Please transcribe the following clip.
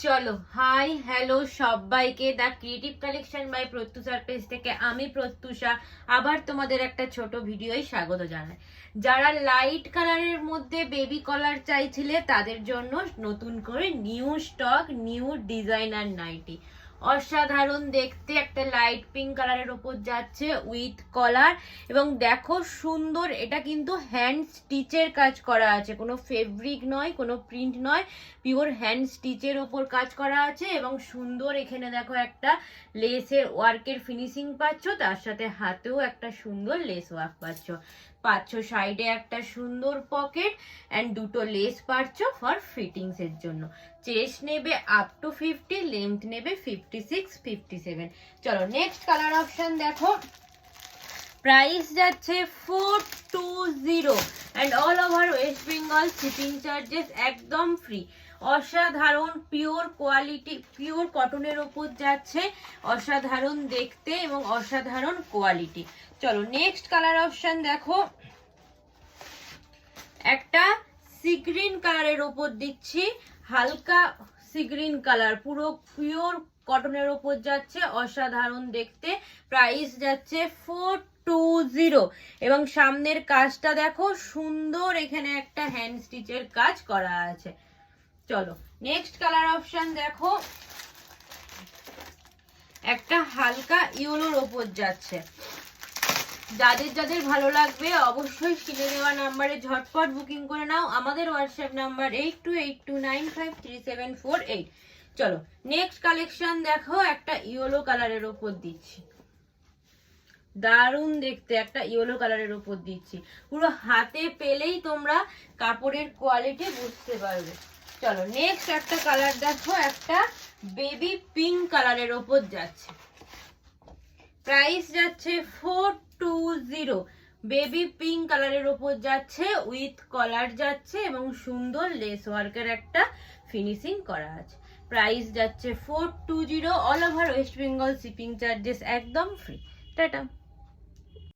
চলো hi hello সবাইকে দা creative collection by প্রত্যুষার page থেকে আমি প্রত্যুষা আবার তোমাদের একটা ছোট ভিডিওয় স্বাগত জানাই। যারা লাইট কালারের মধ্যে বেবি কলার চাইছিলে তাদের জন্য নতুন করে new stock, new designer nightie. অসাধারণ দেখতে একটা লাইট পিঙ্ক কালারের ওপর যাচ্ছে উইথ কলার, এবং দেখো সুন্দর, এটা কিন্তু হ্যান্ড স্টিচের কাজ করা আছে, কোনো ফেব্রিক নয়, কোনো প্রিন্ট নয়, পিওর হ্যান্ড স্টিচের ওপর কাজ করা আছে। এবং সুন্দর এখানে দেখো একটা লেসের ওয়ার্কের ফিনিশিং পাচ্ছ, তার সাথে হাতেও একটা সুন্দর লেস ওয়ার্ক পাচ্ছ। সাইডে একটা সুন্দর পকেট অ্যান্ড দুটো লেস পাচ্ছ ফর ফিটিংস এর জন্য। চেস্ট নেবে আপ টু 50, লেন্থ নেবে 56, 57। চলো নেক্সট কালার অপশন দেখো। প্রাইস যাচ্ছে 420 and all over West Bengal shipping charges একদম ফ্রি। অসাধারণ পিওর কোয়ালিটি, পিওর কটনের ওপর যাচ্ছে, অসাধারণ দেখতে এবং অসাধারণ কোয়ালিটি। চলো নেক্সট কালার অপশন দেখো। একটা সি গ্রিন কালারের ওপর দিচ্ছি, হালকা সি গ্রিন কালার, পুরো পিওর কটনের ওপর যাচ্ছে, অসাধারণ দেখতে। প্রাইস যাচ্ছে 420 এবং সামনের কাজটা দেখো সুন্দর, এখানে একটা হ্যান্ড স্টিচের কাজ করা আছে। চলো নেক্সট কালার অপশন দেখো। একটা হালকা ইয়েলোর ওপর যাচ্ছে, যাদের যাদের ভালো লাগবে অবশ্যই স্ক্রিনে দেওয়া নাম্বারে ঝটপট বুকিং করে নাও। আমাদের হোয়াটসঅ্যাপ নাম্বার 8282953748। চলো নেক্সট কালেকশন দেখো। একটা ইয়েলো কালারের ওপর দিচ্ছি, দারুণ দেখতে একটা ইয়েলো কালারের ওপর দিচ্ছি, পুরো হাতে পেলেই তোমরা কাপড়ের কোয়ালিটি বুঝতে পারবে। চলো নেক্সট একটা কালার দেখো, একটা বেবি পিঙ্ক কালারের ওপর যাচ্ছে। প্রাইস যাচ্ছে 420, বেবি পিঙ্ক কালারের ওপর যাচ্ছে, উইথ কলার যাচ্ছে এবং সুন্দর লেস ওয়ার্কের একটা ফিনিশিং করা আছে। প্রাইস যাচ্ছে 420, all over West Bengal shipping charges একদম ফ্রি। টাটা।